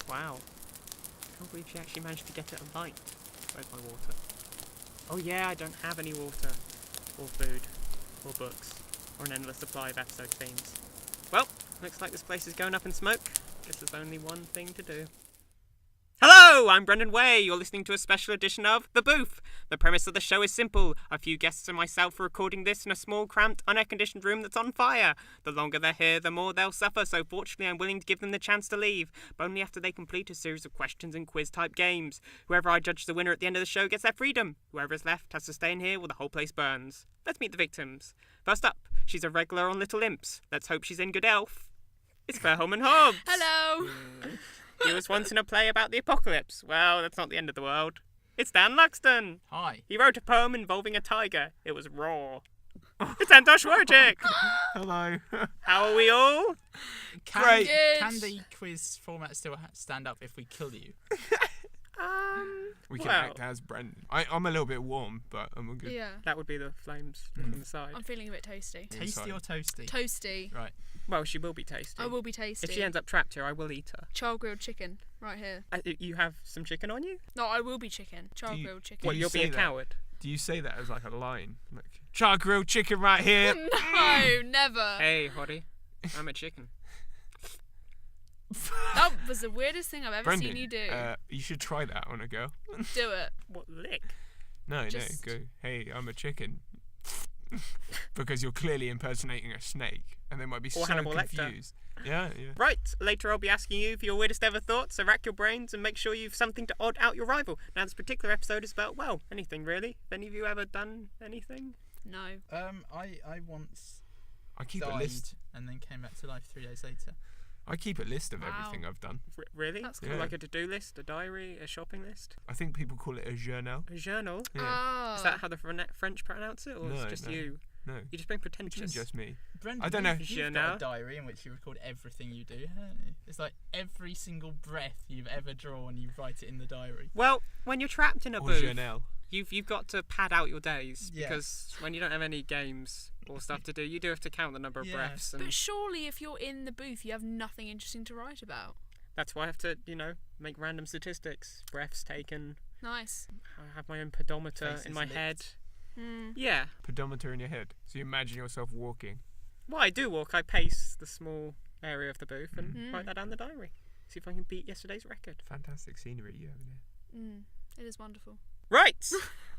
Wow. I can't believe she actually managed to get it alight. Where's my water? Oh yeah, I don't have any water. Or food. Or books. Or an endless supply of episode themes. Well, looks like this place is going up in smoke. Guess there's only one thing to do. Hello, I'm Brendan Way. You're listening to a special edition of The Booth. The premise of the show is simple. A few guests and myself are recording this in a small, cramped, unair-conditioned room that's on fire. The longer they're here, the more they'll suffer, so fortunately I'm willing to give them the chance to leave, but only after they complete a series of questions and quiz-type games. Whoever I judge the winner at the end of the show gets their freedom. Whoever is left has to stay in here while the whole place burns. Let's meet the victims. First up, she's a regular on Little Imps. Let's hope she's in good health. It's Claire Holman-HOBBS. Hello. He was once in a play about the apocalypse. Well, that's not the end of the world. It's Dan Luxton. Hi. He wrote a poem involving a tiger. It was raw. It's ANTOSH WOJCIK. Hello. How are we all? Great. Can the quiz format still stand up if we kill you? We can well, act as Brendan. I'm a little bit warm, but I'm all good. Yeah. that would be the flames from the side. I'm feeling a bit toasty. Tasty or toasty? Toasty. Right. Well, she will be tasty. I will be tasty. If she ends up trapped here, I will eat her. Char grilled chicken, right here. You have some chicken on you? No, I will be chicken. Char grilled chicken. What, you you'll be say a that? coward? Do you say that as like a line? Like, char grilled chicken right here. No, never. Hey, hottie. I'm a chicken. That was the weirdest thing I've ever Brendan, seen you do. you should try that on a girl. Do it. What, lick? No, Just- go, hey, I'm a chicken. Because you're clearly impersonating a snake, and they might be Or so Hannibal Lecter. confused. Yeah. Right, later I'll be asking you for your weirdest ever thoughts, so rack your brains and make sure you've something to odd out your rival. Now this particular episode is about, well, anything really. Have any of you ever done anything? No. I once I keep died a list. and then came back to life 3 days later. I keep a list of Wow. everything I've done. Really? That's Kind of cool. like a to-do list, a diary, a shopping list? I think people call it a journal. A journal? Yeah. Oh. Is that how the French pronounce it, or is No, it just no. you? No, You're just being it's pretentious. just me. Brendan, I don't know. You've got Journal? a diary in which you record everything you do, haven't you? It's like every single breath you've ever drawn, you write it in the diary. Well, when you're trapped in a Or booth, journal. you've got to pad out your days, Yeah. because when you don't have any games or stuff to do, you do have to count the number of Yeah. breaths, and But surely if you're in the booth, you have nothing interesting to write about. that's why I have to, make random statistics, breaths taken. Nice. I have my own pedometer Faces in my licked. head. Hmm. Yeah. Pedometer in your head. So you imagine yourself walking. Well, I do walk. I pace the small area of the booth and Mm. write that down in the diary. See if I can beat yesterday's record. Fantastic scenery you have in here. It is wonderful. Right!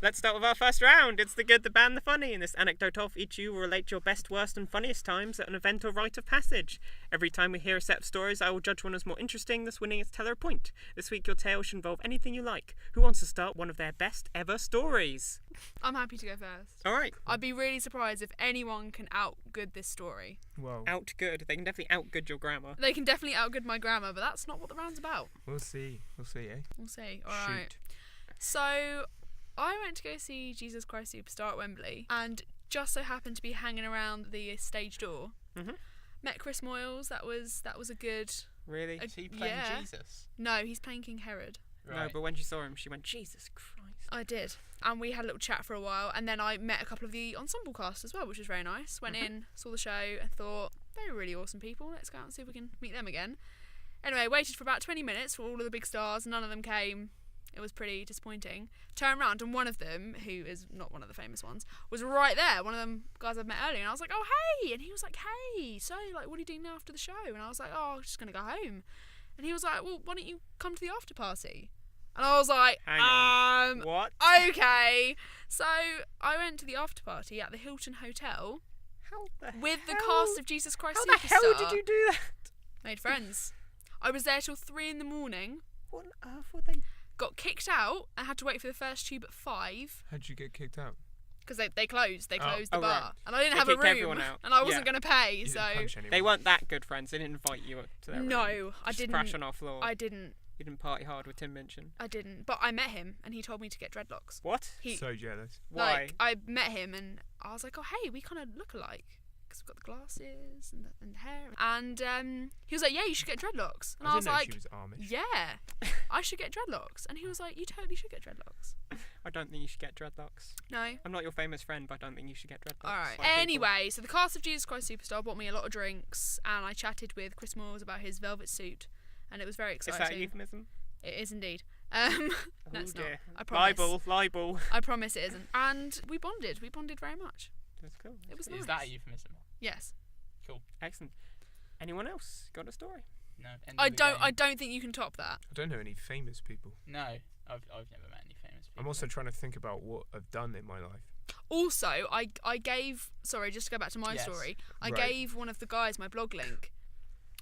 Let's start with our first round. It's the good, the bad, and the funny. In this anecdote of each you will relate your best, worst, and funniest times at an event or rite of passage. Every time we hear a set of stories, I will judge one as more interesting, thus winning its teller a point. This week, your tale should involve anything you like. Who wants to start one of their best ever stories? I'm happy to go first. All right. I'd be really surprised if anyone can outgood this story. Well, Outgood. They can definitely outgood your grammar. They can definitely outgood my grammar, but that's not what the round's about. we'll see. We'll see, eh? We'll see. All right. Shoot. So, I went to go see Jesus Christ Superstar at Wembley, and just so happened to be hanging around the stage door. Mhm. Met Chris Moyles. That was a good. Really? Is he playing Yeah. Jesus? No, he's playing King Herod. No, but when she saw him, she went, Jesus Christ. I did, and we had a little chat for a while, and then I met a couple of the ensemble cast as well, which was very nice. Went in, saw the show, and thought they were really awesome people. Let's go out and see if we can meet them again. Anyway, waited for about 20 minutes for all of the big stars. None of them came. It was pretty disappointing. Turned around, and one of them, who is not one of the famous ones, was right there. One of them guys I've met earlier, and I was like, "Oh, hey!" And he was like, "Hey, so like, what are you doing now after the show?" And I was like, "Oh, I'm just gonna go home." And he was like, "Well, why don't you come to the after party?" And I was like, Hang on. What? Okay. So I went to the after party at the Hilton Hotel How the with the hell? cast of Jesus Christ How Superstar. the hell did you do that? Made friends. I was there till 3 a.m. What on earth were they? Got kicked out and had to wait for the first tube at 5 How'd you get kicked out? because they closed. They closed the Oh, bar, right. and I didn't They have a kicked room, everyone out. and I wasn't Yeah. going to pay. You So didn't punch anyone. They weren't that good friends. They didn't invite you to their room. no, I Just didn't. crash on our floor. I didn't. You didn't party hard with Tim Minchin. I didn't. But I met him, and he told me to get dreadlocks. What? He So jealous. Why? like I met him, and I was like, "Oh, hey, we kind of look alike." Because we've got the glasses and the hair. And he was like, "Yeah, you should get dreadlocks." And I, I was didn't know like, she was Amish. "Yeah, I should get dreadlocks." And he was like, "You totally should get dreadlocks." I don't think you should get dreadlocks. No. I'm not your famous friend, but I don't think you should get dreadlocks. All right. like people. Anyway, so the cast of Jesus Christ Superstar bought me a lot of drinks, and I chatted with Chris Moyles about his velvet suit and it was very Is exciting. that a euphemism? It is indeed. No, it's not. dear. I promise. Libel. I promise it isn't. And we bonded. We bonded very much. That's cool. It was nice. Is that a euphemism? Yes. Excellent. Anyone else got a story? No. end of I the don't. game. I don't think you can top that. I don't know any famous people. No, I've never met any famous people. I'm also trying to think about what I've done in my life. Also, I gave. Sorry, just to go back to my Yes. story. I Right. gave one of the guys my blog link,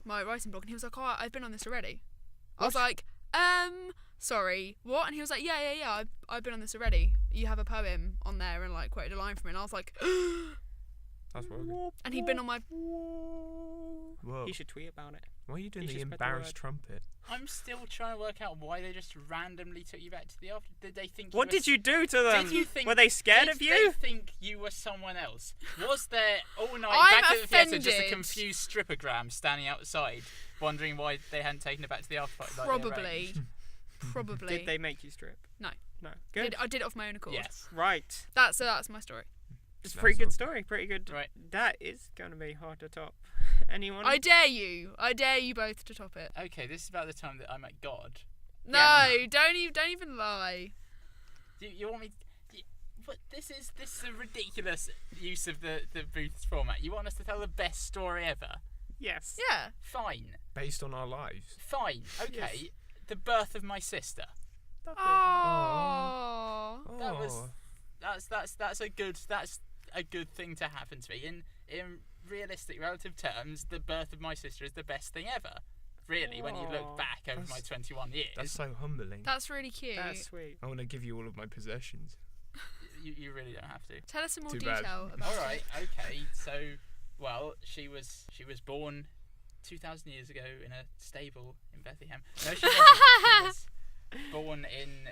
my writing blog, and he was like, "Oh, I've been on this already." I was What? like, sorry, what? And he was like, yeah. I've been on this already. You have a poem on there, and like quoted a line from it. And I was like, That's what I got. and he'd been on my. Whoa. You should tweet about it. Why are you doing you the should spread the embarrassed word. trumpet? I'm still trying to work out why they just randomly took you back to the after. Did they think? What did you do to them? Did you think? Were they scared of Did you? they think you were someone else? Was there all night I'm back at the theatre just a offended. confused strippergram standing outside, wondering why they hadn't taken it back to the after party? like they Probably. arranged? Probably. Did they make you strip? No. No. Good. I did it off my own accord. Yes. Right. That's my story. It's a That's pretty good awesome. story. Pretty good. Right. That is going to be hard to top. Anyone? I dare you. I dare you both to top it. Okay, this is about the time that I met God. No, don't even lie. You want me? But this is a ridiculous use of the booth format. You want us to tell the best story ever? Yes. Yeah. Fine. Based on our lives. Fine. Okay. Yes. The birth of my sister. Lovely. Oh. That was Oh. that's a good thing to happen to me. In realistic relative terms, the birth of my sister is the best thing ever. Really, when you Aw, look back over my 21 years, That's so humbling. That's really cute. That's sweet. I want to give you all of my possessions. you really don't have to. Tell us some more Too bad. detail about All it. right, okay. So, well, she was born 2,000 years ago in a stable in Bethlehem. No, she wasn't. She was born in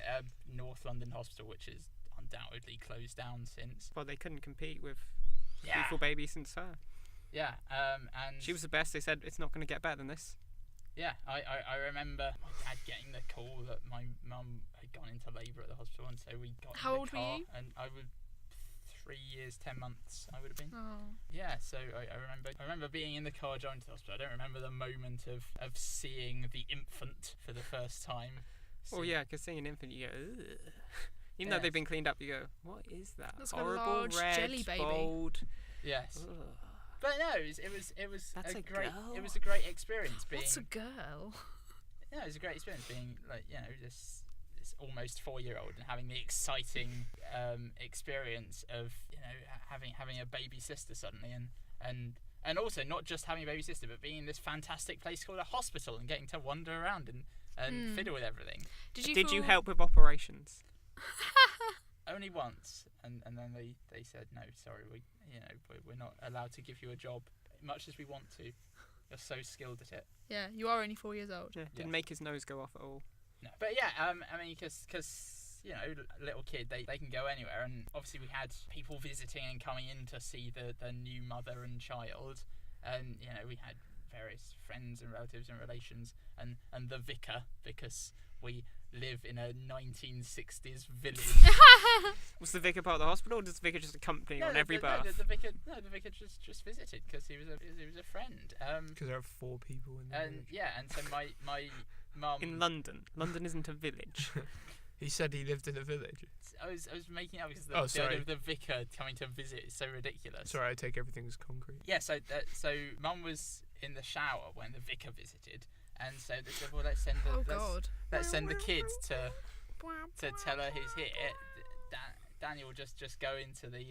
North London Hospital, which is undoubtedly closed down since. Well, they couldn't compete with Yeah. beautiful baby since her. Yeah. And She was the best. They said it's not going to get better than this. Yeah, I remember my dad getting the call that my mum had gone into labour at the hospital, and so we got How in old the were car, you? and I was 3 years, 10 months. I would have been. Oh. Yeah, so I remember being in the car driving to the hospital. I don't remember the moment of seeing the infant for the first time. Oh yeah, because seeing an infant, you go, ugh. Even though Yes. they've been cleaned up, you go, what is that? That's like a Horrible large red, jelly baby. bold. Yes, Ugh. but no, it was That's a a great girl? it was a great experience being. What's a girl? Yeah, it was a great experience being like this almost 4-year-old and having the exciting experience of having a baby sister suddenly and also not just having a baby sister but being in this fantastic place called a hospital and getting to wander around and fiddle with everything. Did you Did you feel- help with operations? Only once, and then they said no, sorry, we're not allowed to give you a job, much as we want to. You're so skilled at it. Yeah, you are only 4 years old. Yeah, didn't Yes. make his nose go off at all. No, but yeah, I mean, because little kid, they can go anywhere, and obviously we had people visiting and coming in to see the new mother and child, and we had various friends and relatives and relations, and the vicar, because we live in a 1960s village. Was the vicar part of the hospital, or does the vicar just accompany on every birth? The vicar just visited because he was a friend. Because there are 4 people in the And village. yeah, and so my mum. In London. London isn't a village. He said he lived in a village. I was making it up because the Oh, idea sorry. of the vicar coming to visit is so ridiculous. Sorry, I take everything as concrete. Yeah, so mum was in the shower when the vicar visited, and so they said, well, let's send the kids to tell her he's here. Daniel just go into the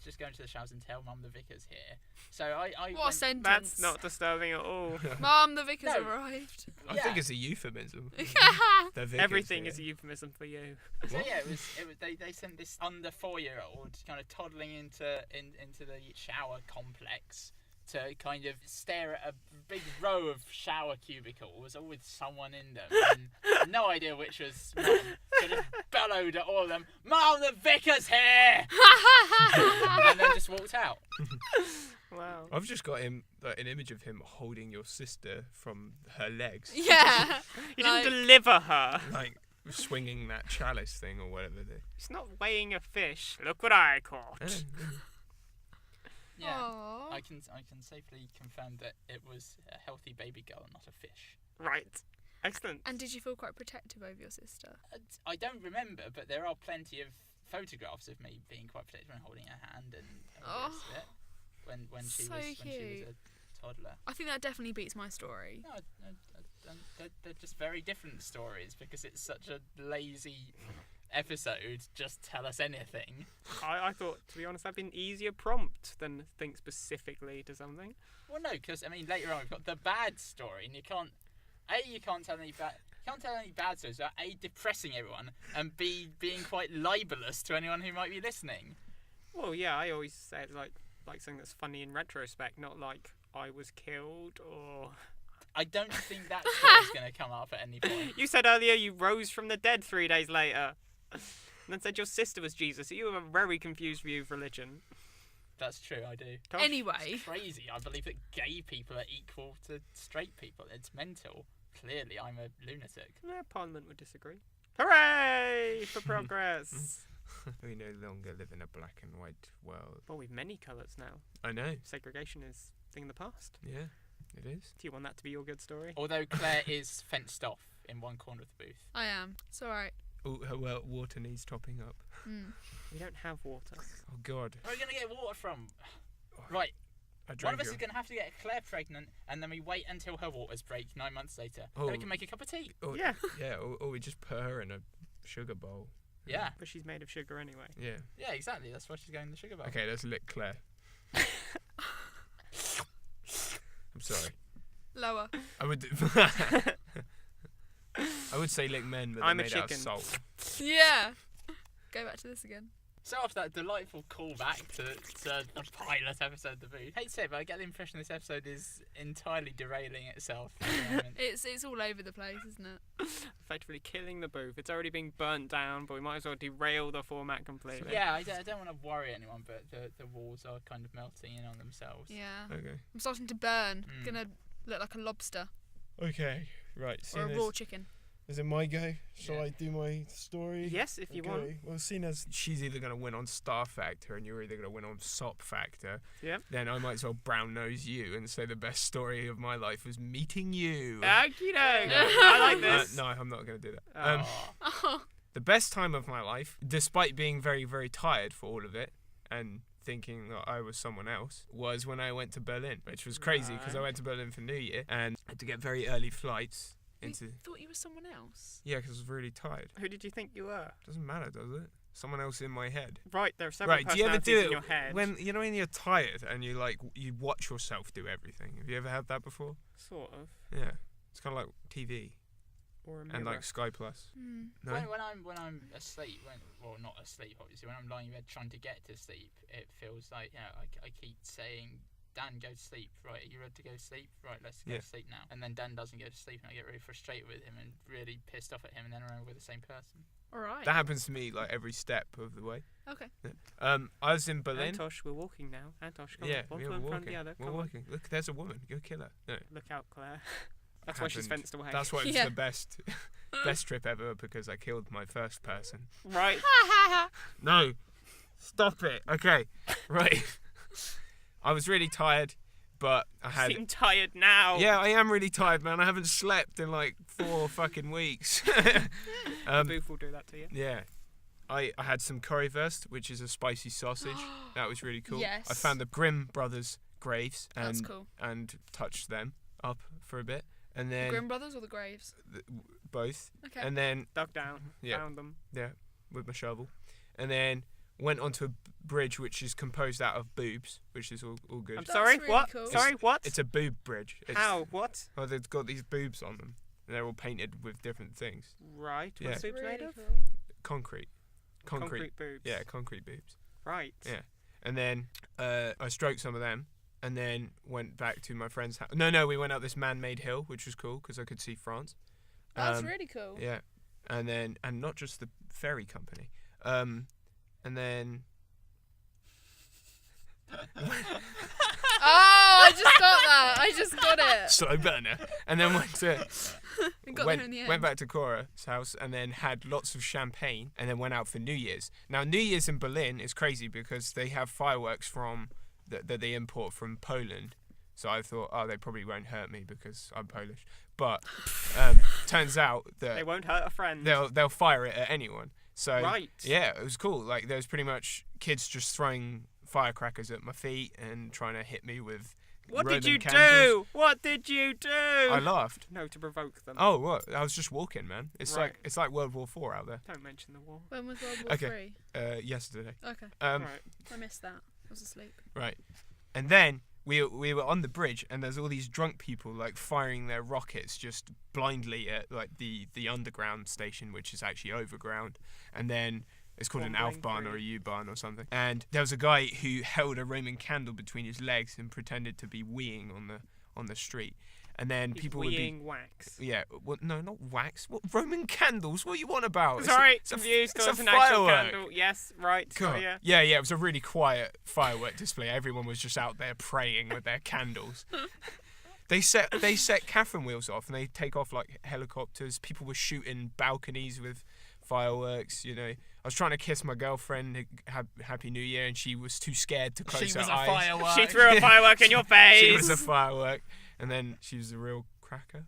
just go into the showers and tell mum the vicar's here. So I What a went, sentence. That's not disturbing at all. Mum, the vicar's No. arrived. I Yeah. think it's a euphemism. The vicar's Everything here. is a euphemism for you. So What? yeah, it was they sent this under 4-year-old kind of toddling into the shower complex to kind of stare at a big row of shower cubicles, all with someone in them, and no idea which was mum. So just bellowed at all of them, "Mum, the vicar's here!" and then just walked out. Wow. I've just got him an image of him holding your sister from her legs, Yeah. You Like- didn't deliver her. like swinging that chalice thing or whatever. It's not weighing a fish. Look what I caught. Yeah, Aww. I can safely confirm that it was a healthy baby girl, not a fish. Right. Excellent. And did you feel quite protective over your sister? I don't remember, but there are plenty of photographs of me being quite protective and holding her hand and all the rest of it when she so was cute. a toddler. I think that definitely beats my story. No, they're just very different stories because it's such a lazy episode. Just tell us anything. I thought, to be honest, that'd been an easier prompt than think specifically to something. Well, no, because I mean later on we've got the bad story, and you can't tell any bad. You can't tell any bad stories about A, depressing everyone, and B, being quite libelous to anyone who might be listening. Well, yeah, I always say it's like something that's funny in retrospect, not like I was killed or... I don't think that story's going to come up at any point. You said earlier you rose from the dead 3 days later. And then said your sister was Jesus, so you have a very confused view of religion. That's true, I do. Tosh? Anyway. It's crazy. I believe that gay people are equal to straight people. It's mental. Clearly, I'm a lunatic. Parliament would disagree. Hooray for progress! We no longer live in a black and white world. Well, we've many colours now. I know. Segregation is a thing of the past. Yeah, it is. Do you want that to be your good story? Although Claire is fenced off in one corner of the booth. I am. It's alright. Oh, well, water needs topping up. We don't have water. Oh, God. Where are we going to get water from? Right. I One drank of us your... is going to have to get Claire pregnant, and then we wait until her waters break 9 months later. Oh. Then we can make a cup of tea. Oh, Yeah. Yeah, or we just put her in a sugar bowl. Yeah. But she's made of sugar anyway. Yeah. Yeah, exactly. That's why she's going in the sugar bowl. Okay, let's lick Claire. I'm sorry. Lower. I would... I would say lick men, but I'm they're a made out of chicken. salt. Yeah. Go back to this again. So after that delightful callback to the pilot episode of The Booth, hate to say it, but I get the impression this episode is entirely derailing itself at the moment. It's all over the place, isn't it? Effectively killing the booth. It's already being burnt down, but we might as well derail the format completely. Yeah, I don't want to worry anyone, but the walls are kind of melting in on themselves. Yeah. Okay. I'm starting to burn. Mm. Gonna look like a lobster Okay, right. or a raw chicken. Is it my go? Shall Yeah. I do my story? Yes, if you want. Well, seeing as She's either going to win on Star Factor and you're either going to win on Sop Factor, Yeah. then I might as well brown nose you and say the best story of my life was meeting you. Okie doke. I like this. No, I'm not going to do that. Oh. Oh. The best time of my life, despite being very, very tired for all of it and thinking that I was someone else, was when I went to Berlin, which was crazy because I Right. went to Berlin for New Year and had to get very early flights into... You thought you were someone else. Yeah, because I was really tired. Who did you think you were? Doesn't matter, does it? Someone else in my head. Right, there are several Right, do you ever do personalities it in your head. when when you're tired and you you watch yourself do everything? Have you ever had that before? Sort of. Yeah, it's kind of like TV Or a and mirror. like Sky Plus. No, When I'm asleep, well not asleep obviously, when I'm lying in bed trying to get to sleep, it feels like, you know, I keep saying, Dan, go to sleep. Right, are you ready to go to sleep? Right, let's go Yeah. to sleep now. And then Dan doesn't go to sleep, and I get really frustrated with him and really pissed off at him, and then I remember we're the same person. Alright. that happens to me like every step of the way. Okay. I was in Berlin. Antosh, we're walking now. Antosh, come Yeah, on. One we're foot in front of walking. the other. We're Come on. walking. Look, there's a woman. Go kill her. No, Look out, Claire. That's why she's happened. fenced away. That's why it's Yeah. the best trip ever because I killed my first person. Right. No, stop it. Okay, right. I was really tired, but I You had. seem tired now. Yeah, I am really tired, man. I haven't slept in like 4 fucking weeks. The booth will do that to you. Yeah. I had some currywurst, which is a spicy sausage. That was really cool. Yes. I found the Grimm brothers' graves That's and cool. and touched them up for a bit, and The then Grimm Brothers or the Graves? both, Okay. and then Dug down. Yeah. Found them. with my shovel, and then went onto a bridge which is composed out of boobs, which is all good. I'm That's sorry, really what? cool. Sorry, what? It's a boob bridge. It's, How? What? Oh, they've got these boobs on them. And they're all painted with different things. Right. Yeah. What's boobs made Really of? cool. Concrete. boobs. Yeah, concrete boobs. Right. Yeah. And then I stroked some of them, and then went back to my friend's house. No, we went up this man-made hill, which was cool because I could see France. That's really cool. Yeah, and not just the ferry company. And then Oh, I just got that. I just got it. slow burner. And then We got there in the end. went back to Cora's house and then had lots of champagne and then went out for New Year's. Now New Year's in Berlin is crazy because they have fireworks from that they import from Poland. So I thought, oh, they probably won't hurt me because I'm Polish. But turns out They that won't hurt a friend. they'll fire it at anyone. So Right. yeah, it was cool. Like there was pretty much kids just throwing firecrackers at my feet and trying to hit me with What Roman did you candles. do? What did you do? I laughed. No, to provoke them. Oh, what? I was just walking, man. It's Right. like World War IV out there. Don't mention the war. When was World War Okay. Three? Yesterday. Okay, Um, Right. I missed that. I was asleep. Right. And then we were on the bridge, and there's all these drunk people like firing their rockets just blindly at like the underground station, which is actually overground. And then it's called an Bombing Alf-Bahn or a through. U-Bahn or something. And there was a guy who held a Roman candle between his legs and pretended to be weeing on the street. And then He's people would be weeing wax. yeah, well, no, not wax. What Roman candles? What are you on about? Sorry, it's a confused. it's It's a an actual firework. candle. Yes, right. God. Sorry, yeah. Yeah, it was a really quiet firework display. Everyone was just out there praying with their candles. They set Catherine wheels off, and they take off like helicopters. People were shooting balconies with fireworks. You know, I was trying to kiss my girlfriend, Happy New Year, and she was too scared to close She her was a eyes. firework. She threw a firework in your face. She was a firework, and then she was a real cracker.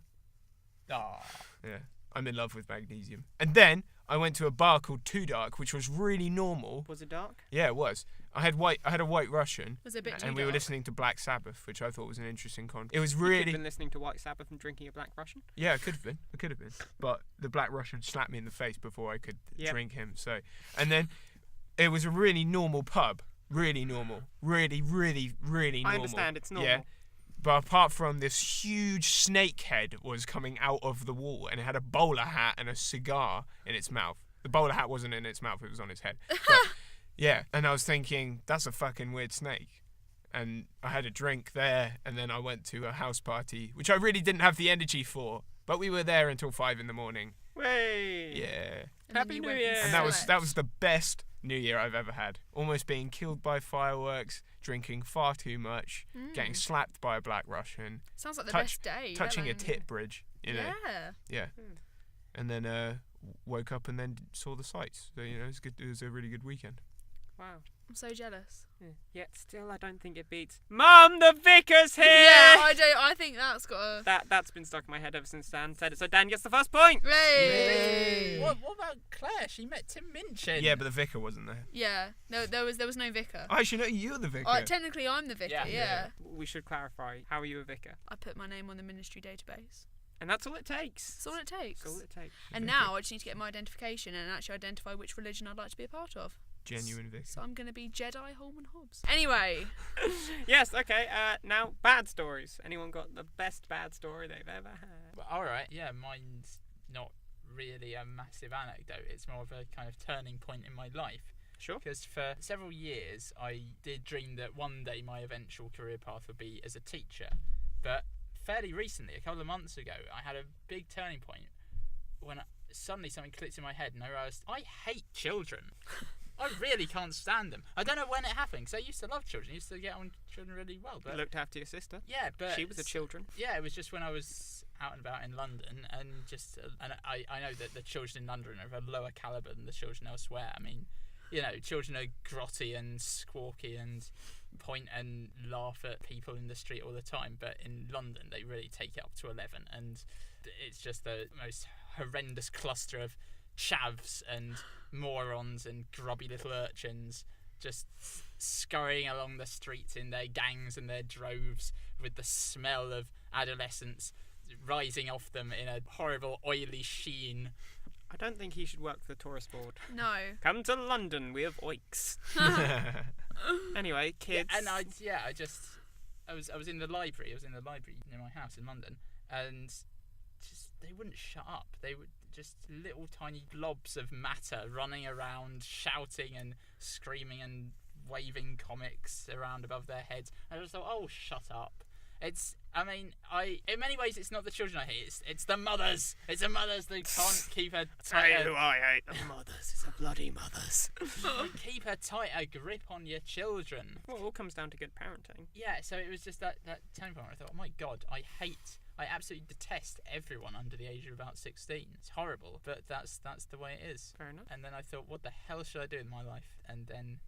Aw. Yeah, I'm in love with magnesium. And then I went to a bar called Too Dark, which was really normal. Was it dark? Yeah, it was. I had a white Russian, Was it a bit too and we were dark? listening to Black Sabbath, which I thought was an interesting It was You could have really been listening to White Sabbath and drinking a Black Russian. yeah, it could have been. It could have been. But the Black Russian slapped me in the face before I could Yep. drink him. So, and then it was a really normal pub. Really normal. Really, really, really normal. I understand, it's normal. Yeah. But apart from this huge snake head was coming out of the wall, and it had a bowler hat and a cigar in its mouth. The bowler hat wasn't in its mouth; it was on its head. But, yeah, and I was thinking, that's a fucking weird snake. And I had a drink there, and then I went to a house party, which I really didn't have the energy for. But we were there until 5 a.m. Way. Yeah, And then Happy you New went Year. and that was slept. the best New Year I've ever had. Almost being killed by fireworks, drinking far too much, getting slapped by a Black Russian, Sounds like the touch- best day. touching a let alone- tit bridge. You know, Yeah. yeah. And then woke up and then saw the sights. So you know, it was good. It was a really good weekend. Wow. I'm so jealous. Yeah. Yet still, I don't think it beats. Mum, the vicar's here. Yeah, I do. I think that's got a. That's been stuck in my head ever since Dan said it. So Dan gets the first point. Hey! What about Claire? She met Tim Minchin. Yeah, but the vicar wasn't there. Yeah. No, there was no vicar. Oh, actually, no, you're the vicar. Technically, I'm the vicar. Yeah. Yeah. We should clarify. How are you a vicar? I put my name on the ministry database. And that's all it takes. That's all it takes. That's all it takes. And now I just need to get my identification and actually identify which religion I'd like to be a part of. Genuine vicar. So I'm going to be Jedi Holman-HOBBS. Anyway, Yes. Okay. Now bad stories. Anyone got the best bad story they've ever had? All right. Yeah, mine's not really a massive anecdote. It's more of a kind of turning point in my life. Sure. Because for several years, I did dream that one day my eventual career path would be as a teacher. But fairly recently, a couple of months ago, I had a big turning point when suddenly something clicked in my head and I realised I hate children. I really can't stand them. I don't know when it happened, because I used to love children. I used to get on children really well. But Looked after your sister. yeah, but She was a children. yeah, it was just when I was out and about in London, and just and I know that the children in London are of a lower calibre than the children elsewhere. I mean, you know, children are grotty and squawky and point and laugh at people in the street all the time, but in London they really take it up to 11, and it's just the most horrendous cluster of chavs and morons and grubby little urchins just scurrying along the streets in their gangs and their droves with the smell of adolescence rising off them in a horrible oily sheen. I don't think he should work for the tourist board. no. Come to London, we have oiks. Anyway, kids. And I was in the library. I was in the library near my house in London, and just they wouldn't shut up. They would just little tiny blobs of matter running around, shouting and screaming and waving comics around above their heads. And I just thought, oh, shut up. In many ways, it's not the children I hate. It's the mothers. It's the mothers that can't keep a tighter, I hate. The mothers. It's the bloody mothers. keep a tighter grip on your children. Well, it all comes down to good parenting. Yeah, so it was just that turning point where I thought, oh my god, I absolutely detest everyone under the age of about 16. It's horrible, but that's the way it is. Fair enough. And then I thought, what the hell should I do in my life? And then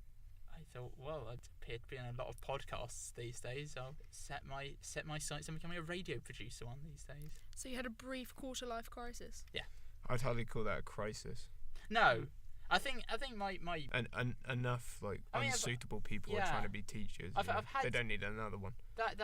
I thought, well, I'd appear to be in a lot of podcasts these days. I'll set my sights on becoming a radio producer one these days. So you had a brief quarter-life crisis. I'd hardly call that a crisis. No, I think my And enough like I mean, unsuitable people yeah. are trying to be teachers. I've had- They don't need another one. that.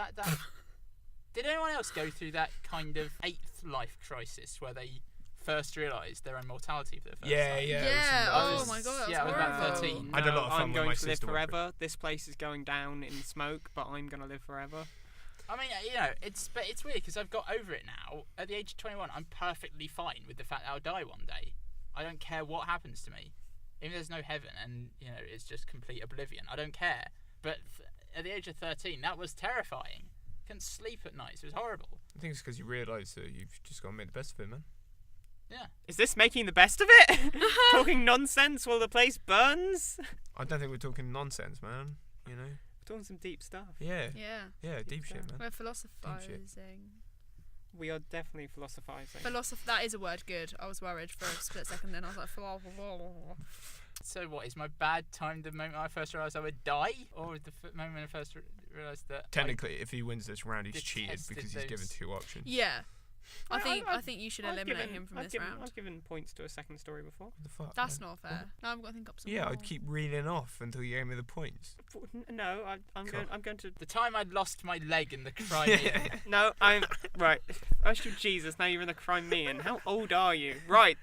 Did anyone else go through that kind of 8th life crisis where they first realised their own mortality for the first Yeah, time? yeah. Yeah, I oh was- my god, that was yeah, I was about horrible. 13. I had a lot of fun I'm when going my to live sister went through forever. This place is going down in smoke, but I'm going to live forever. I mean, it's weird because I've got over it now. At the age of 21, I'm perfectly fine with the fact that I'll die one day. I don't care what happens to me. Even if there's no heaven and, it's just complete oblivion. I don't care. But at the age of 13, that was terrifying. Couldn't sleep at night. It was horrible. I think it's because you realise that you've just got to make the best of it, man. Yeah. Is this making the best of it? Talking nonsense while the place burns? I don't think we're talking nonsense, man. We're talking some deep stuff. Yeah. Yeah, Deep shit, man. we're philosophizing. We are definitely philosophizing. That is a word. Good. I was worried for a split second. Then I was like, So what, is my bad time the moment I first realised I would die? Or the moment I first realised that... Technically, if he wins this round, he's cheated detested because he's given those- 2 options. yeah. I I- think you should I've eliminate given- him from I've this given, round. I've given points to a second story before. What the fuck? That's man? not fair. Now I've got to think up some Yeah, more. I'd keep reeling off until you gave me the points. No, I'm going to. The time I'd lost my leg in the Crimea. No, I'm right. Oh Jesus! Now you're in the Crimean. How old are you? Right.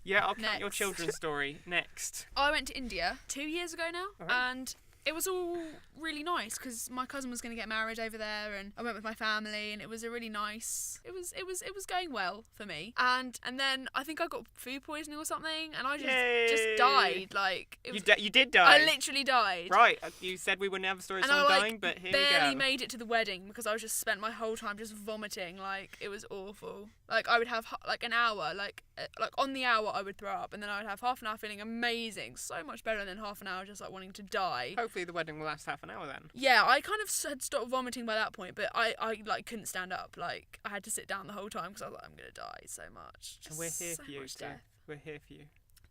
Yeah, I'll count your Next. children's story next. I went to India 2 years ago now, Alright. and it was all really nice because my cousin was going to get married over there, and I went with my family, and it was a really nice. It was going well for me, and then I think I got food poisoning or something, and I just Yay. died. Like it was, You did die. I literally died. Right. You said we wouldn't have a story of And I someone like dying, but here barely we go. made it to the wedding because I was just spent my whole time just vomiting. Like it was awful. Like I would have like an hour, like on the hour I would throw up, and then I would have half an hour feeling amazing, so much better than half an hour just like wanting to die. Hopefully the wedding will last half an hour then. Yeah, I kind of had stopped vomiting by that point, but I like couldn't stand up. Like I had to sit down the whole time because I was like, I'm gonna die so much. And we're here so for you, much dear. death. We're here for you.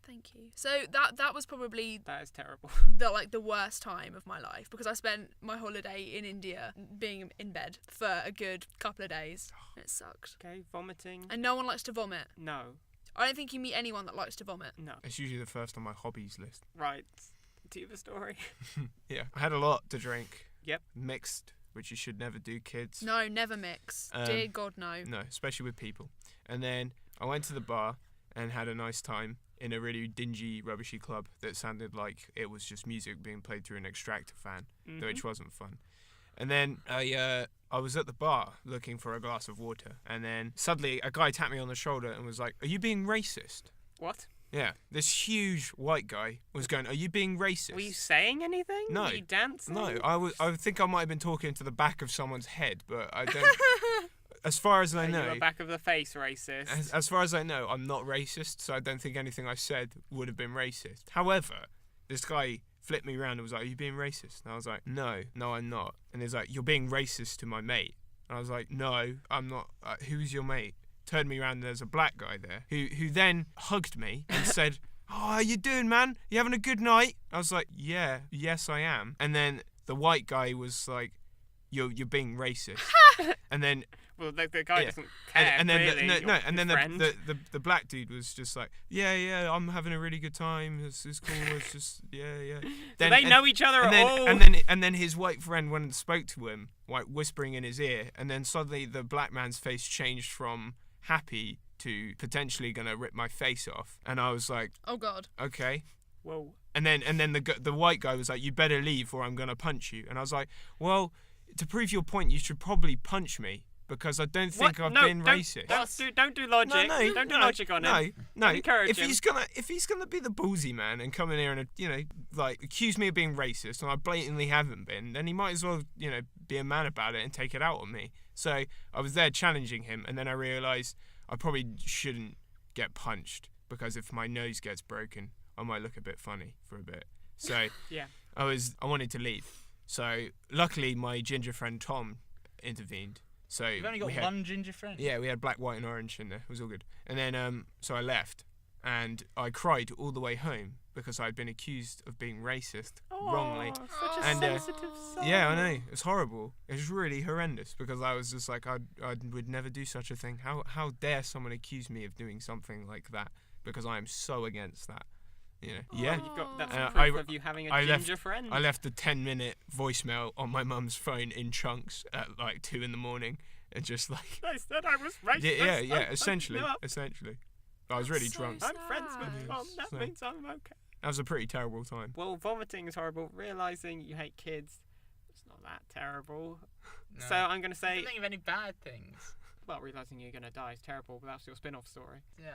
Thank you. So that was probably That is terrible. the worst time of my life because I spent my holiday in India being in bed for a good couple of days. It sucked. Okay, vomiting. And no one likes to vomit. No. I don't think you meet anyone that likes to vomit. No. It's usually the first on my hobbies list. Right. To the story. Yeah. I had a lot to drink. Yep. Mixed, which you should never do, kids. No, never mix. Dear God, no. No, especially with people. And then I went to the bar and had a nice time in a really dingy, rubbishy club that sounded like it was just music being played through an extractor fan, which wasn't fun. And then I was at the bar looking for a glass of water, and then suddenly a guy tapped me on the shoulder and was like, "Are you being racist?" What? Yeah, this huge white guy was going, "Are you being racist?" Were you saying anything? No. Were you dancing? No, I think I might have been talking to the back of someone's head, but I don't. As far as I Are you know, a back of the face racist? as far as I know, I'm not racist, so I don't think anything I said would have been racist. However, this guy flipped me around and was like, "Are you being racist?" And I was like, No, I'm not." And he's like, "You're being racist to my mate." And I was like, "No, I'm not. Who's your mate?" Turned me around and there's a black guy there who then hugged me and said, "Oh, how you doing, man? You having a good night?" I was like, yes, I am." And then the white guy was like, You're being racist." And then Well, the guy Yeah. doesn't care. and then really, and then friend. the black dude was just like, yeah, I'm having a really good time. It's cool. It's just yeah. Do they know each other and at then, all? and then his white friend went and spoke to him, like whispering in his ear, and then suddenly the black man's face changed from happy to potentially gonna rip my face off, and I was like, Oh God. okay. Whoa. And then the white guy was like, "You better leave or I'm gonna punch you." And I was like, "Well, to prove your point, you should probably punch me because I don't think I've been racist." Don't do logic. No, don't do logic on him. No. Don't encourage If him. he's gonna be the ballsy man and come in here and like accuse me of being racist, and I blatantly haven't been, then he might as well be a man about it and take it out on me. So I was there challenging him, and then I realised I probably shouldn't get punched because if my nose gets broken, I might look a bit funny for a bit. So Yeah. I wanted to leave. So luckily my ginger friend Tom intervened. So You've only got we had, one ginger friend. yeah, we had black, white, and orange in there. It was all good. And then so I left, and I cried all the way home because I'd been accused of being racist wrongly. Such a And, sensitive soul. Yeah, I know. It's horrible. It's really horrendous because I was just like, I would never do such a thing. How dare someone accuse me of doing something like that? Because I am so against that. You know. Yeah. You've got that's Uh, proof I- of you having a I left- ginger friend. I left a 10-minute voicemail on my mum's phone in chunks at like 2 a.m. and just like. They said I was racist. Yeah. I'm Essentially. fucking up. Essentially. I was really That's so drunk. sad. I'm friends with Yeah. Mom. That So- means I'm okay. That was a pretty terrible time. Well, vomiting is horrible. Realizing you hate kids, it's not that terrible. No. So I'm gonna I say, don't think of any bad things. well, realizing you're gonna die is terrible, but that's your spin-off story. Yeah.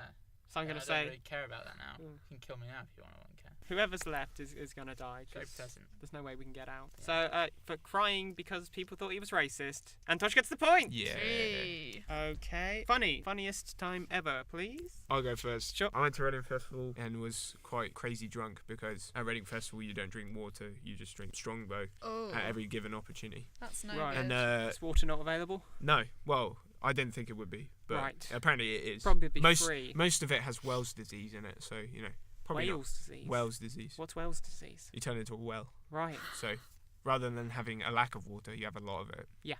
So I'm Yeah, gonna I say, don't really care about that now. Mm. You can kill me now if you want. I won't care. whoever's left is gonna die. Hope 'Cause doesn't. there's no way we can get out. Yeah. So for crying because people thought he was racist, Antosh gets the point. Yeah. Hey. Okay. Funniest time ever, please. I'll go first. Sure. I went to Reading Festival and was quite crazy drunk because at Reading Festival you don't drink water, you just drink Strongbow Oh, at every given opportunity. that's no Right. good. And Is water not available? no, well, I didn't think it would be, but Right. apparently it is. Probably be most free. most of it has Wells disease in it, so you know probably Wales disease. not Wells disease. What's Wales disease? You turn into a well, Right. so rather than having a lack of water, you have a lot of it. Yeah.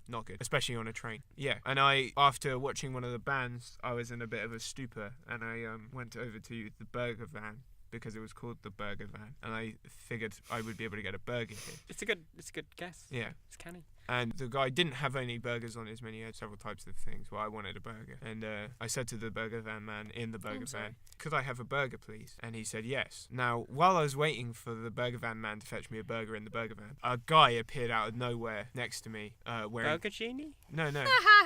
Not good, especially on a train. Yeah, and after watching one of the bands, I was in a bit of a stupor, and I went over to the burger van because it was called the burger van, and I figured I would be able to get a burger here. It's a good guess. Yeah. It's canny. And the guy didn't have any burgers on his menu. He had several types of things. Well, I wanted a burger. And I said to the burger van man in the burger sorry. van, could I have a burger, please? And he said yes. Now, while I was waiting for the burger van man to fetch me a burger in the burger van, a guy appeared out of nowhere next to me wearing... Burger genie? No.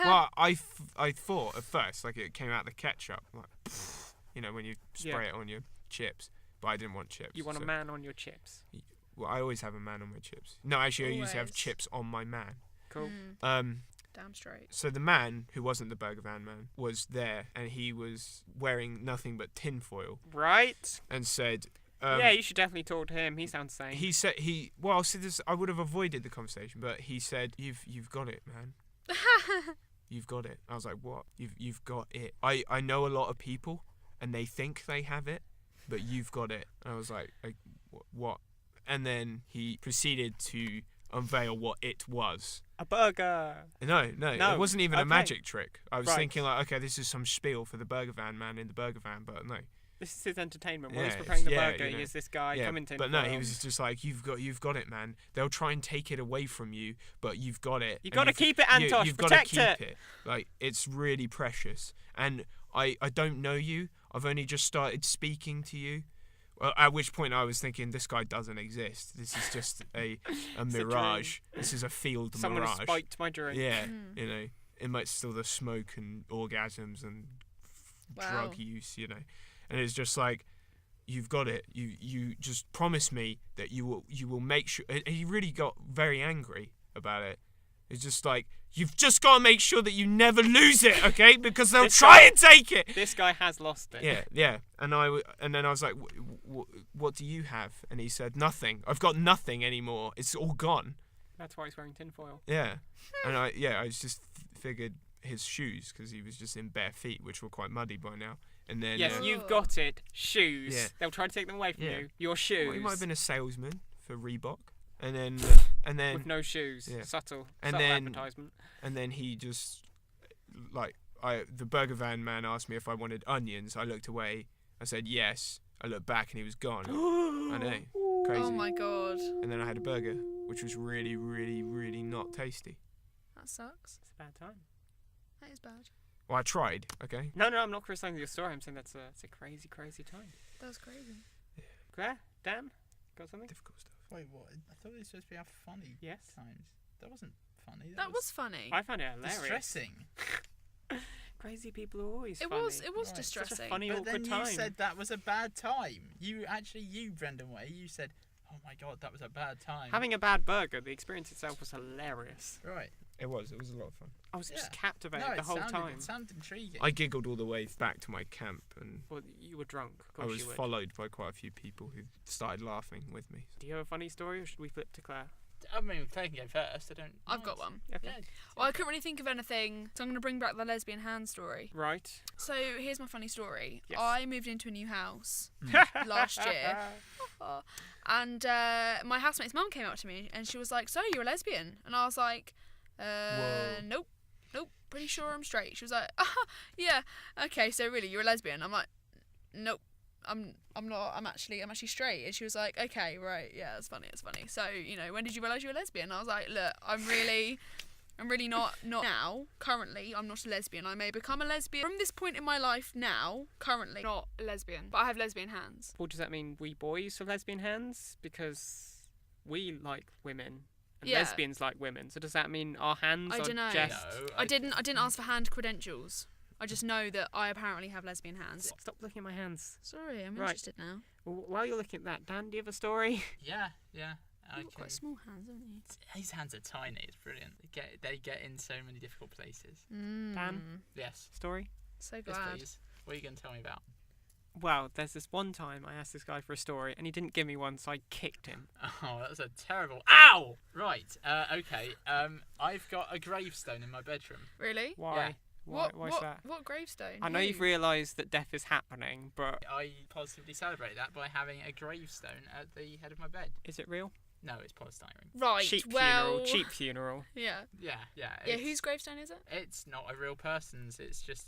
Well, I thought at first, like, it came out the ketchup. Like, you know, when you spray it on your chips. But I didn't want chips. You want a so- man on your chips. Well, I always have a man on my chips. No, actually, I used to have Always. chips on my man. Cool. Damn straight. So the man, who wasn't the burger van man, was there, and he was wearing nothing but tinfoil, Right. and said, Yeah, you should definitely talk to him. He sounds sane. he said well, see this, I would have avoided the conversation, but he said, you've got it, man. You've got it. I was like, what? You've got it. I know a lot of people, and they think they have it, but you've got it. And I was like what? And then he proceeded to unveil what it was. A burger. No, No, it wasn't even a okay. magic trick. I was Right. thinking like, okay, this is some spiel for the burger van man in the burger van, but no. This is his entertainment. While he's Yeah, preparing the yeah, burger, you know. he is this guy Yeah, coming to but no, he was just like, you've got it, man. They'll try and take it away from you, but you've got it. You and gotta you've- keep it, Antosh. You've Protect gotta it. keep it. Like, it's really precious. And I don't know you. I've only just started speaking to you. Well, at which point I was thinking, this guy doesn't exist. This is just a mirage. This is a field Someone has mirage. spiked my drink. Yeah, you know, amidst still the smoke and orgasms and Wow. drug use, you know, and it's just like, you've got it. You just promise me that you will make sure. And he really got very angry about it. It's just like, you've just got to make sure that you never lose it, okay? Because they'll This try guy- and take it. This guy has lost it. Yeah. And then I was like, what do you have? And he said, nothing. I've got nothing anymore. It's all gone. That's why he's wearing tinfoil. Yeah. And I just figured his shoes, because he was just in bare feet, which were quite muddy by now. And then Yes, you've got it. Shoes. Yeah. They'll try to take them away from Yeah. you. Your shoes. well, he might have been a salesman for Reebok, and then with no shoes. Yeah. Subtle And subtle then- advertisement. and then he just the burger van man asked me if I wanted onions. I looked away. I said yes. I looked back and he was gone. I know, crazy. Oh my god. And then I had a burger, which was really, really, really not tasty. That sucks. It's a bad time. That is bad. Well, I tried. Okay. No, I'm not criticizing your story. I'm saying it's a crazy, crazy time. That was crazy. Claire, Dan, got something? Difficult stuff. Wait, what? I thought it was supposed to be our funny Yes. times. That wasn't funny. That was funny. I found it hilarious. distressing. Crazy people are always It funny. was Right. Such a distressing. funny, But awkward then time. you said that was a bad time. You, Brendan Way, you said, oh my god, that was a bad time. Having a bad burger, the experience itself was hilarious. Right. It was a lot of fun. I was just Yeah. captivated No, the whole time. It sounded intriguing. I giggled all the way back to my camp, and Well, you were drunk. Of I course was you would. followed by quite a few people who started laughing with me. Do you have a funny story, or should we flip to Claire? I mean, Claire can go first. I don't. I've got mind. one. Okay. Yeah. Well, I couldn't really think of anything, so I'm going to bring back the lesbian hand story. Right. So here's my funny story. Yes. I moved into a new house last year, and my housemate's mum came up to me and she was like, "So you're a lesbian?" And I was like, "Nope, pretty sure I'm straight." She was like, "Yeah, okay, so really you're a lesbian?" I'm like, "Nope, I'm not. I'm actually straight." And she was like, "Okay, right, yeah, it's funny. So when did you realise you were a lesbian?" And I was like, "Look, I'm really not now. Currently, I'm not a lesbian. I may become a lesbian from this point in my life. Now, currently, not a lesbian, but I have lesbian hands." Well, does that mean we boys have lesbian hands? Because we like women. And Yeah. lesbians like women. So does that mean our hands I are dunno. just... No, I didn't ask for hand credentials. I just know that I apparently have lesbian hands. Stop looking at my hands. Sorry, I'm Right. interested now. Well, while you're looking at that, Dan, do you have a story? Yeah. I You've got can. quite small hands, haven't you? His hands are tiny. It's brilliant. They get in so many difficult places. Dan? Yes. Story? So Yes, glad. please. What are you going to tell me about? Well, there's this one time I asked this guy for a story and he didn't give me one, so I kicked him. Oh, that's a terrible. Ow! Right. Okay. I've got a gravestone in my bedroom. Really? Why? Yeah. Why's that? What gravestone? I know you've realised that death is happening, but I positively celebrate that by having a gravestone at the head of my bed. is it real? No, it's polystyrene. Right. Cheap well. funeral. Cheap funeral. Yeah. Yeah. Yeah. it's- Whose gravestone is it? It's not a real person's. It's just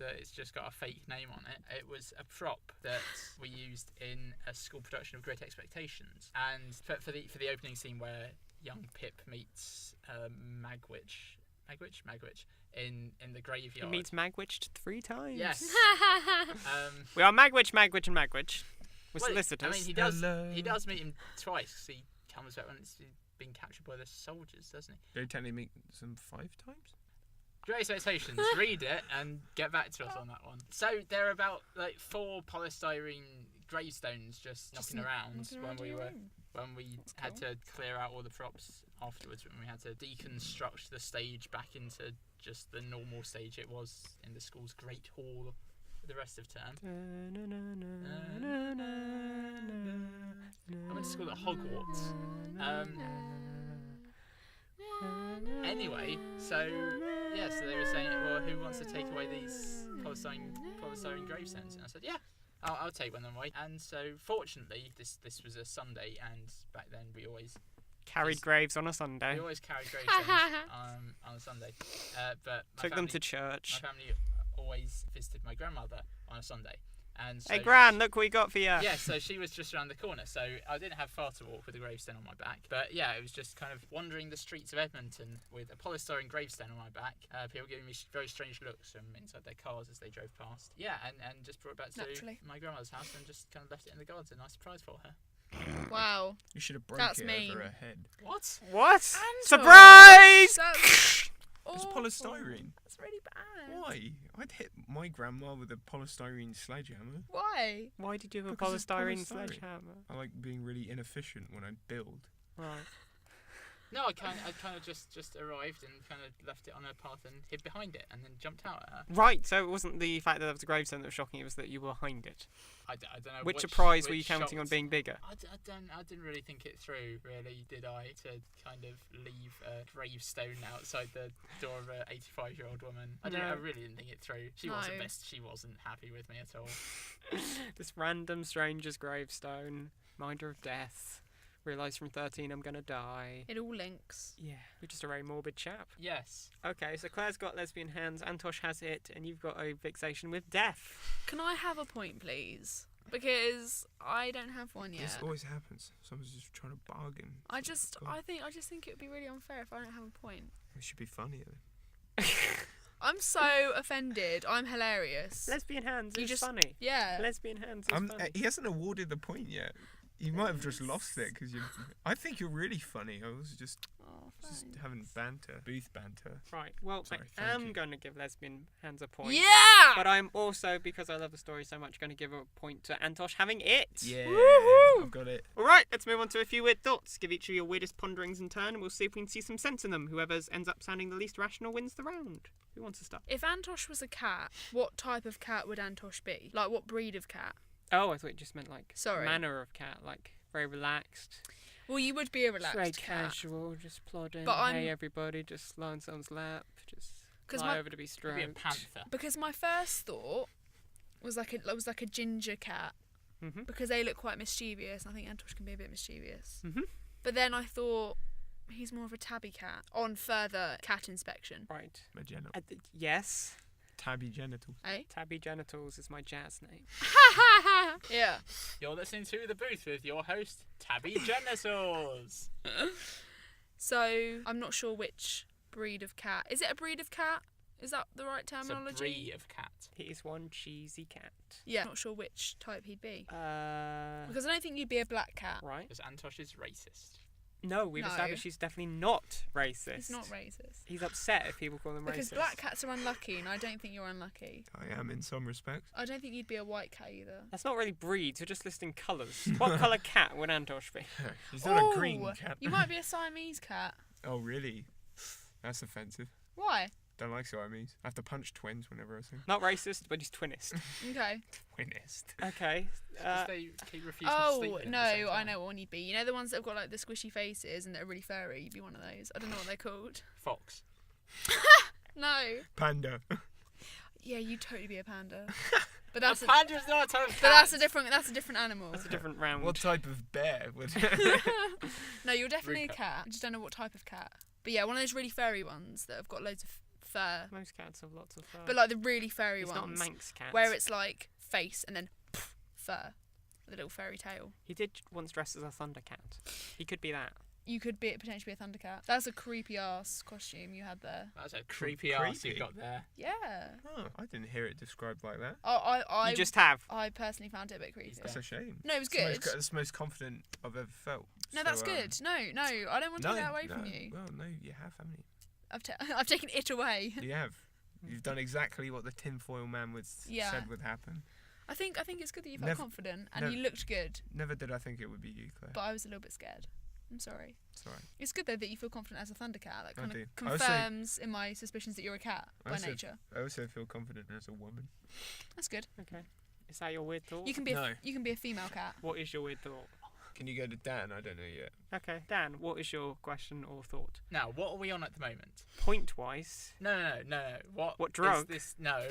got a fake name on it. It was a prop that we used in a school production of Great Expectations, and for the opening scene where young Pip meets Magwitch in the He graveyard. meets Magwitched 3 times. Yes. We are Magwitch, Magwitch, and Magwitch. We're well, solicitors. I mean, he does. Hello. He does meet him twice. 'Cause he comes back when it's been captured by the soldiers, doesn't he? They technically meet them 5 times? Great Expectations. Read it and get back to us on that one. So there are about 4 polystyrene gravestones just knocking around when we had to clear out all the props afterwards, when we had to deconstruct the stage back into just the normal stage it was in the school's great hall for the rest of term. I went to school at Hogwarts. Anyway, so they were saying, well, who wants to take away these polystyrene gravestones? And I said, yeah, I'll take one of them away. And so, fortunately, this was a Sunday, and back then we always Carried graves on a Sunday. carried gravestones on a Sunday. But Took them to church. my family always visited my grandmother on a Sunday. And so Hey, Gran, look what we got for you. yeah, so she was just around the corner, so I didn't have far to walk with a gravestone on my back. But yeah, it was just kind of wandering the streets of Edmonton with a polystyrene gravestone on my back. People giving me very strange looks from inside their cars as they drove past. Yeah, and just brought it back to Naturally. my grandmother's house and just kind of left it in the garden. A nice surprise for her. Wow. You should have broke That's it mean. over her head. What? What? Antosh! Surprise! That's It's awful. polystyrene. That's really bad. Why? I'd hit my grandma with a polystyrene sledgehammer. Why? Why did you have a Because it's polystyrene polystyrene. sledgehammer? I like being really inefficient when I build. Right. No, I kind of just arrived and kind of left it on her path and hid behind it and then jumped out at her. Right, so it wasn't the fact that there was a gravestone that was shocking, it was that you were behind it. I don't know. Which surprise were you which counting on shocked- being bigger? I didn't really think it through, really, did I? To kind of leave a gravestone outside the door of an 85-year-old woman. I No. really didn't think it through. She No. wasn't happy with me at all. This random stranger's gravestone, reminder of death. Realise from 13 I'm gonna die. It all links. Yeah, you're just a very morbid chap. Yes. Okay, so Claire's got lesbian hands, Antosh has it, and you've got a fixation with death. Can I have a point, please? Because I don't have one yet. This always happens. Someone's just trying to bargain. I just think it would be really unfair if I don't have a point. It should be funnier. I'm so offended. I'm hilarious. Lesbian hands You is just- funny. Yeah. Lesbian hands is funny. He hasn't awarded the point yet. You might have just lost it because you. I think you're really funny. I was just Oh, just thanks. having banter, booth banter. Right, well, Sorry, I thank am you. going to give lesbian hands a point. Yeah. But I'm also, because I love the story so much, going to give a point to Antosh having it. Yeah, Woohoo! I've got it. All right, let's move on to a few weird thoughts. Give each of your weirdest ponderings in turn, and we'll see if we can see some sense in them. Whoever ends up sounding the least rational wins the round. Who wants to start? If Antosh was a cat, what type of cat would Antosh be? Like, what breed of cat? Oh, I thought you just meant like Sorry. manner of cat, like very relaxed. Well, you would be a relaxed Very cat. casual, just plodding. But I'm- Hey everybody, just lie on someone's lap, just 'Cause lie my- over to be Could stroked. be a panther. Because my first thought was like a ginger cat Mhm. because they look quite mischievous. I think Antosh can be a bit mischievous. Mhm. But then I thought he's more of a tabby cat on further cat inspection. Right. Magenta. Yes. Tabby genitals. Eh? Tabby Genitals is my jazz name. Yeah. You're listening to The Booth with your host, Tabby Genitals. So I'm not sure which breed of cat. Is it a breed of cat? Is that the right It's a terminology? breed of cat. He is one cheesy cat. Yeah. Not sure which type he'd be. Uh. Because I don't think you'd be a black cat. Right. Because Antosh is racist. No, we've No. established he's definitely not racist. He's not racist. He's upset if people call him Because racist. black cats are unlucky, and I don't think you're unlucky. I am in some respects. I don't think you'd be a white cat either. That's not really breeds. You're just listing colours. What colour cat would Antosh be? He's not a green Ooh, cat. You might be a Siamese cat. Oh, really? That's offensive. Why? Don't like Siamese. I have to punch twins whenever I see them. Not racist, but he's twinist. Okay. Twinist. Okay. Because they keep refusing to sleep Oh, with him no, at the same I time. know what one you'd be. You know the ones that have got like the squishy faces and that are really furry? You'd be one of those. I don't know what they're called. Fox. No. Panda. Yeah, you'd totally be a panda. But that's A a, panda's not a type of cat. but that's a different animal. That's a different round. What type of bear would... No, you're definitely a Ruka. cat. I just don't know what type of cat. But yeah, one of those really furry ones that have got loads of fur. Most cats have lots of fur. But like the really furry he's ones. not a Manx cat. Where it's like face and then fur. With a little furry tail. He did once dress as a thunder cat. He could be that. You could be potentially be a thundercat. That's a creepy ass costume you had there. That's a creepy ass Creepy. you've got there. Yeah. Oh, I didn't hear it described like that. I You just have. I personally found it a bit creepy. That's a shame. No, it was It's the good. That's the most confident I've ever felt. No, So, that's good. No, I don't want to No, take that away no. from you. Well, no, you have, haven't I've taken it away. you? You have. You've done exactly what the tinfoil man Yeah. said would happen. I think it's good that you felt Never- confident and never- you looked good, Never did I think it would be you, Claire. but I was a little bit scared. I'm sorry. Sorry. It's good though that you feel confident as a thundercat. That kind do. of I also- confirms in my suspicions that you're a cat I by also- nature. I also feel confident as a woman. That's good. Okay. Is that your weird thought? You can be No. you can be a female cat. What is your weird thought? Can you go to Dan? I don't know yet. Okay, Dan, what is your question or thought? Now, what are we on at the moment? Point-wise, No. What drug? is this? No.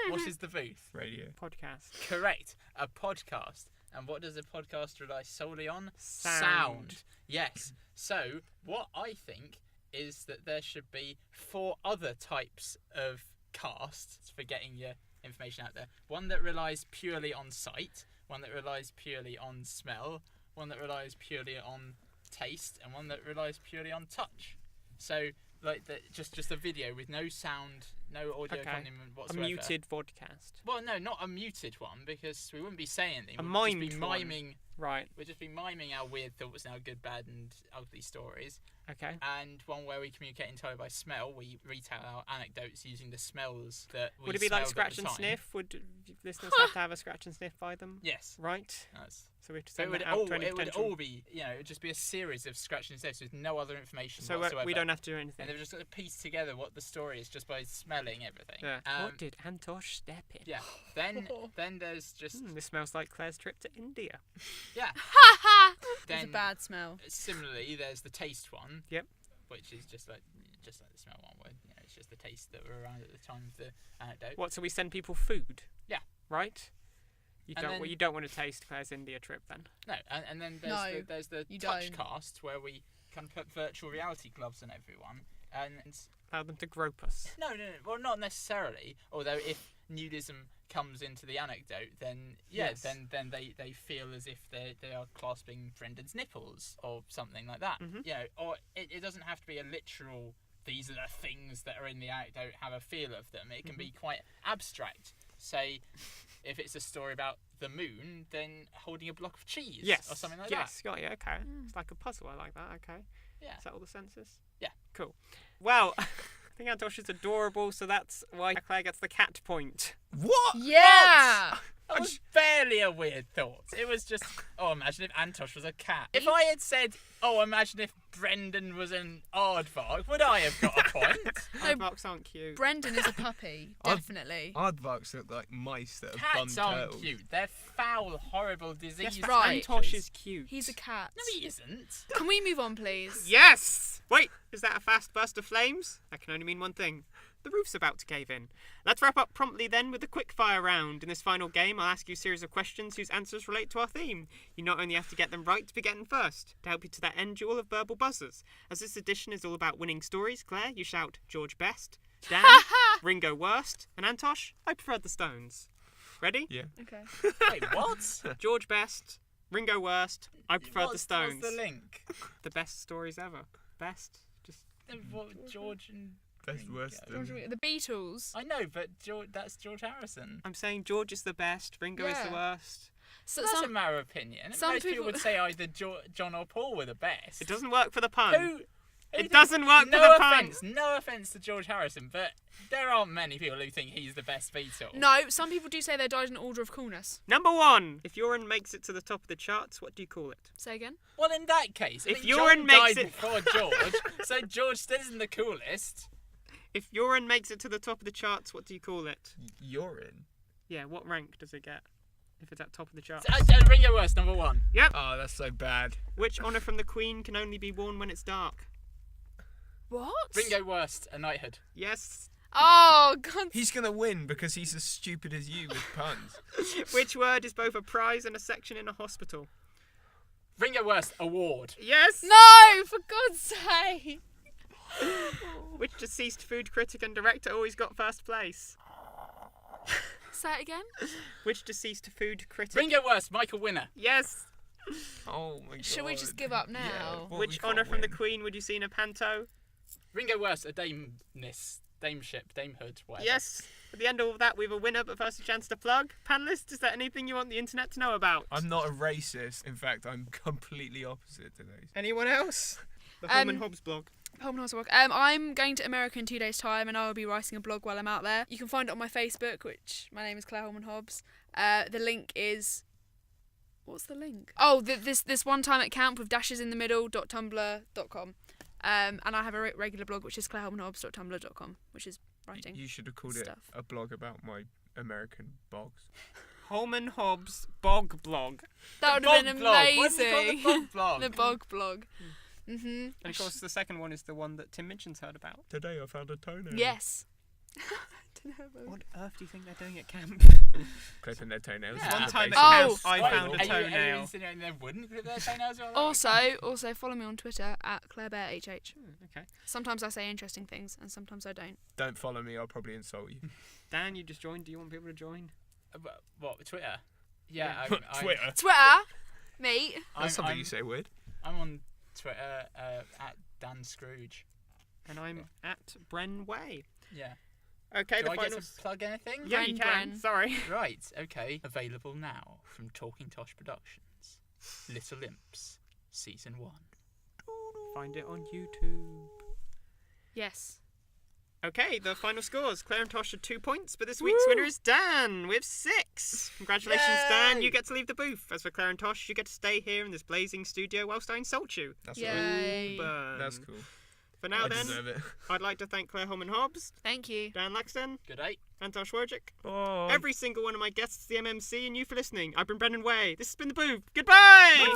What is the booth? Radio. podcast. Correct. A podcast. And what does a podcast rely solely on? Sound. Yes. So, what I think is that there should be 4 other types of casts for getting your information out there. One that relies purely on sight, one that relies purely on smell, one that relies purely on taste, and one that relies purely on touch. So, like just a video with no sound, no audio Okay. accompaniment A whatsoever. muted podcast. Well, no, not a muted one, because we wouldn't be saying anything. A We'd just be mimed one. miming. Right, We'd just be miming our weird thoughts and our good, bad, and ugly stories. okay. And one where we communicate entirely by smell. We retell our anecdotes using the smells that we Would it be like smelled at scratch the and time. sniff? Would listeners have to have a scratch and sniff by them? Yes. Right. That's, So we have to it send would that out to any it would potential. all be, it would just be a series of scratch and sniffs with no other information So whatsoever. we don't have to do And anything. they've just got to piece together what the story is just by smelling everything. Yeah. What did Antosh step in? Yeah. Then there's just This smells like Claire's trip to India. yeah. It's a Then bad smell. similarly, there's the taste one. Yep. Which is just like the smell one, where it's just the taste that were around at the time of the anecdote. What? So we send people food? Yeah. Right. You And don't. then- you don't want to taste Claire's India trip then. No, and then No, there's the you touch don't. cast where we can put virtual reality gloves on everyone, and Allow them to grope us. no, well, not necessarily. Although if nudism comes into the anecdote, then Yes. then they feel as if they are clasping Brendan's nipples or something like that. Mhm. Or it doesn't have to be a literal. These are the things that are in the anecdote. Have a feel of them. It can be quite abstract. Say, if it's a story about the moon, then holding a block of cheese, Yes. or something like yes. Got you. Okay. Mm. It's like a puzzle. I like that. Okay. that. Yeah. Is that all the senses? Yeah. Cool. Well, I think Antosh is adorable, so that's why Claire gets the cat point. What? Yeah. That was bare barely a weird thought. It was just, oh, imagine if Antosh was a cat. If I had said, oh, imagine if Brendan was an aardvark, would I have got a point? Aardvarks aren't cute. Brendan is a puppy, definitely. Aardvarks look like mice that have Cats bun aren't turtles. cute. They're foul, horrible, Yes, diseased but Right. Antosh creatures. is cute. He's a cat. No, he isn't. Can we move on, please? Yes! Wait, is that a fast burst of flames? That can only mean one thing. The roof's about to cave in. Let's wrap up promptly then with a quick fire round. In this final game, I'll ask you a series of questions whose answers relate to our theme. You not only have to get them right, but get them first. To help you to that end duel of verbal buzzers. As this edition is all about winning stories, Claire, you shout George best. Dan, Ringo worst. And Antosh, I prefer the Stones. Ready? Yeah. Okay. Wait, what? George best, Ringo worst. I prefer the What's Stones. the link? The best stories ever. Best. Just What, George and Best Ringo? worst. The Beatles. I know, but that's George Harrison. I'm saying George is the best, Ringo is the Yeah. worst. So That's a some, matter of opinion. some Most people people- would say either John or Paul were the best. It doesn't work for the pun. Who It doesn't work no for the pun. offense, no offense to George Harrison, but there aren't many people who think he's the best Beatle. no, some people do say they died in order of coolness. Number 1. If urine makes it to the top of the charts, what do you call it? Say again. Well, in that case, If I mean, urine John makes died it- before George, so George still isn't the coolest. If urine makes it to the top of the charts, what do you call it? Urine. Yeah, what rank does it get if it's at top of the charts? Ringo worst, number 1. Oh, that's so bad. Which honour from the Queen can only be worn when it's dark? What? Ringo worst, a knighthood. Yes. Oh God. He's gonna win because he's as stupid as you with puns. Which word is both a prize and a section in a hospital? Ringo worst, award. Yes. No, for God's sake. Which deceased food critic and director always got first place? Say it again. Which deceased food critic? Ringo worst, Michael Winner. Yes. Oh my god. Should we just give up now? Yeah, well, we Which can't honour from the win. Queen would you see in a panto? Ringo worst, a dameness, dameship, damehood, whatever. Yes. At the end of all that, we have a winner, but first a chance to plug. Panellists, is there anything you want the internet to know about? I'm not a racist. In fact, I'm completely opposite to those. Anyone else? The Holman-Hobbs blog. I'm going to America in 2 days' time, and I will be writing a blog while I'm out there. You can find it on my Facebook, which my name is Claire Holman-Hobbs. The link is. What's the link? Oh, this one time at camp with dashes in the middle.tumblr.com. And I have a regular blog, which is claireholmanhobbs.tumblr.com, which is writing. You should have called stuff. it a blog about my American bogs. Holman-Hobbs bog blog. That would have been Bog blog. What's it called? amazing. The bog blog. The bog blog. Mhm. And of course, the second one is the one that Tim Minchin's heard about. Today I found a toenail. Yes. What on earth do you think they're doing at camp? Clipping their toenails. Yeah. One time at Oh. camp, I Wait, found a are you toenail. insinuating they wouldn't clip their toenails? Or Also follow me on Twitter at ClaireBearHH. Okay. Sometimes I say interesting things, and sometimes I don't. Don't follow me, I'll probably insult you. Dan, you just joined. Do you want people to join? What, Twitter? Yeah, Twitter. Twitter, mate. That's something you say weird. I'm on Twitter at Dan Scrooge. And I'm at Bren Way. Yeah. Okay, Do the I final. get to plug anything? Yeah, you can. Bren. Sorry. Right, okay. Available now from Talking Tosh Productions. Little Imps, Season 1. Find it on YouTube. Yes. Okay, the final scores. Claire and Tosh are 2 points, but this week's winner is Dan with 6. Congratulations, Dan. Yay! You get to leave the booth. As for Claire and Tosh, you get to stay here in this blazing studio whilst I insult you. That's Yay. Burn. That's cool. For now, I then, deserve it. I'd like to thank Claire Holman-Hobbs, Thank you. Dan Luxton, Good day. Antosh Wojcik, Oh. every single one of my guests, the MMC, and you for listening. I've been Brendan Way. This has been The Booth. Goodbye! Bye!